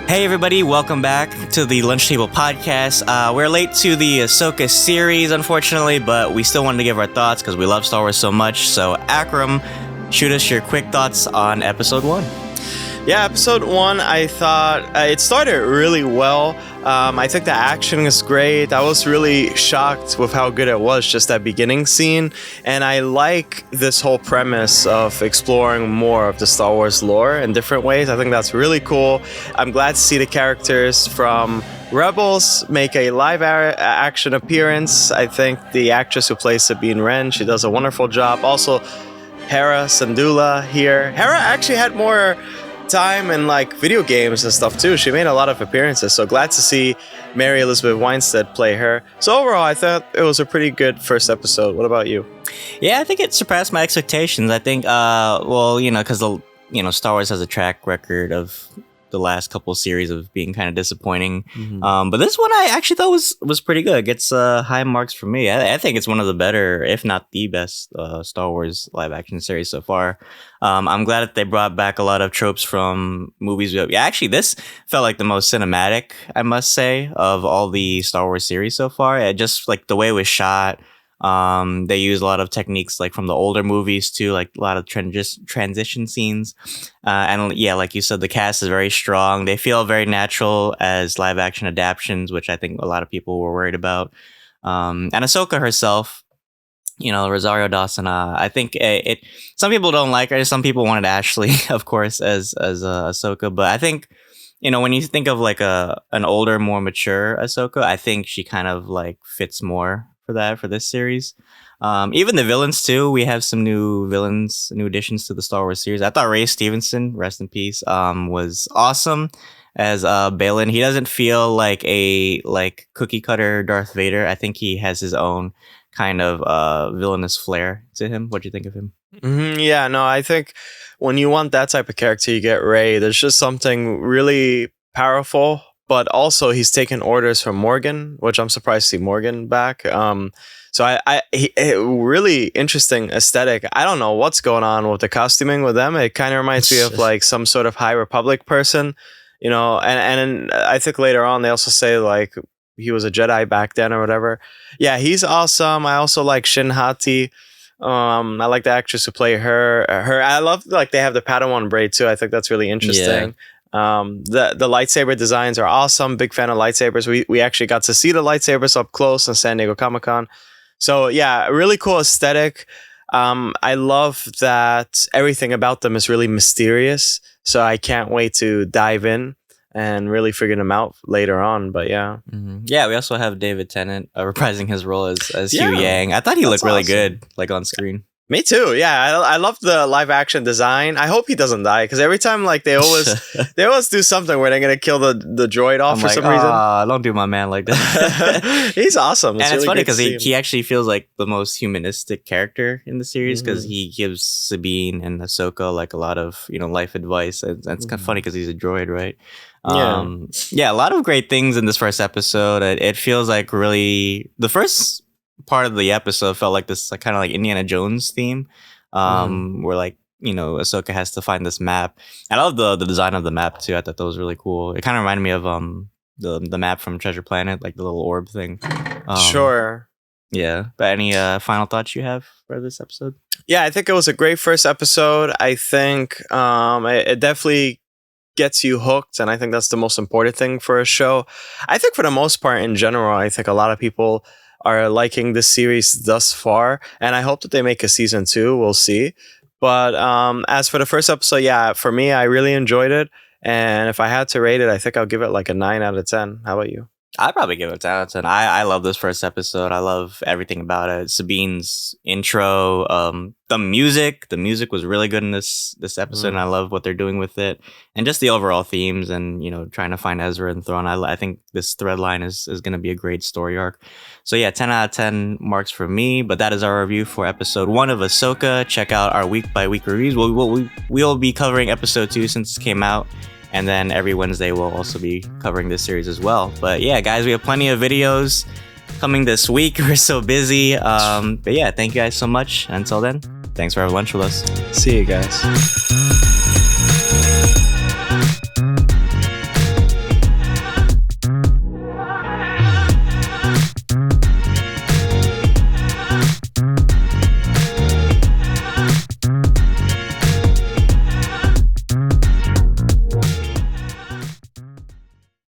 Hey everybody, welcome back to the Lunch Table Podcast. We're late to the Ahsoka series, unfortunately, but we still wanted to give our thoughts because we love Star Wars so much. So Akram, shoot us your quick thoughts on Episode 1. Yeah, Episode 1, I thought it started really well. I think the action is great. I was really shocked with how good it was, just that beginning scene. And I like this whole premise of exploring more of the Star Wars lore in different ways. I think that's really cool. I'm glad to see the characters from Rebels make a live action appearance. I think the actress who plays Sabine Wren, she does a wonderful job. Also, Hera Syndulla here. Hera actually had more time in like video games and stuff too. She made a lot of appearances, so glad to see Mary Elizabeth Winstead play her. So overall, I thought it was a pretty good first episode. What about you? Yeah, I think it surpassed my expectations. I think, because Star Wars has a track record of the last couple of series of being kind of disappointing. Mm-hmm. But this one I actually thought was pretty good. It gets high marks from me. I think it's one of the better, if not the best, Star Wars live action series so far. I'm glad that they brought back a lot of tropes from movies. Yeah, actually, this felt like the most cinematic, I must say, of all the Star Wars series so far. It just like the way it was shot. They use a lot of techniques like from the older movies too, like a lot of transition scenes. And yeah, like you said, the cast is very strong. They feel very natural as live action adaptations, which I think a lot of people were worried about. And Ahsoka herself, Rosario Dawson, I think it some people don't like her. Some people wanted Ashley, of course, as Ahsoka. But I think, when you think of like an older, more mature Ahsoka, I think she kind of like fits more for this series. Even the villains too. We have some new villains, new additions to the Star Wars series. I thought Ray Stevenson, rest in peace, was awesome as Balin. He doesn't feel like a cookie cutter Darth Vader. I think he has his own kind of villainous flair to him. What do you think of him? Mm-hmm, yeah, no, I think when you want that type of character, you get Ray. There's just something really powerful. But also, he's taken orders from Morgan, which I'm surprised to see Morgan back. So really interesting aesthetic. I don't know what's going on with the costuming with them. It kind of reminds me of like some sort of High Republic person, and I think later on they also say like he was a Jedi back then or whatever. Yeah, he's awesome. I also like Shin Hati. I like the actress who play her. I love like they have the Padawan braid too. I think that's really interesting. Yeah. The lightsaber designs are awesome. Big fan of lightsabers. We actually got to see the lightsabers up close in San Diego Comic-Con. So yeah, really cool aesthetic. I love that everything about them is really mysterious. So I can't wait to dive in and really figure them out later on. But yeah. Mm-hmm. Yeah, we also have David Tennant reprising his role as Hugh Yang. I thought he looked really good, like on screen. Me too. Yeah, I love the live action design. I hope he doesn't die because every time like they always do something where they're gonna kill the droid off for some reason. Don't do my man like that. He's awesome. And it's funny because he actually feels like the most humanistic character in the series because he gives Sabine and Ahsoka like a lot of life advice. And it's kind of funny because he's a droid, right? Yeah, a lot of great things in this first episode. It feels like really the first part of the episode felt like this kind of like Indiana Jones theme where like Ahsoka has to find this map. I love the design of the map too. I thought that was really cool. It kind of reminded me of the map from Treasure Planet, like the little orb thing. Sure. Yeah, but any final thoughts you have for this episode? Yeah, I think it was a great first episode. I think it definitely gets you hooked, and I think that's the most important thing for a show. I think for the most part in general, I think a lot of people are liking this series thus far, and I hope that they make a season 2. We'll see. But as for the first episode, yeah, for me, I really enjoyed it, and if I had to rate it, I think I'll give it like a 9 out of 10. How about you? I'd probably give it a 10 out of 10. I love this first episode. I love everything about it. Sabine's intro, the music was really good in this episode, and I love what they're doing with it, and just the overall themes, and trying to find Ezra and Thrawn. I think this thread line is going to be a great story arc. So yeah, 10 out of 10 marks for me. But that is our review for episode 1 of Ahsoka. Check out our week by week reviews. We'll be covering episode 2 since it came out. And then every Wednesday, we'll also be covering this series as well. But yeah, guys, we have plenty of videos coming this week. We're so busy. But yeah, thank you guys so much. Until then, thanks for having lunch with us. See you guys.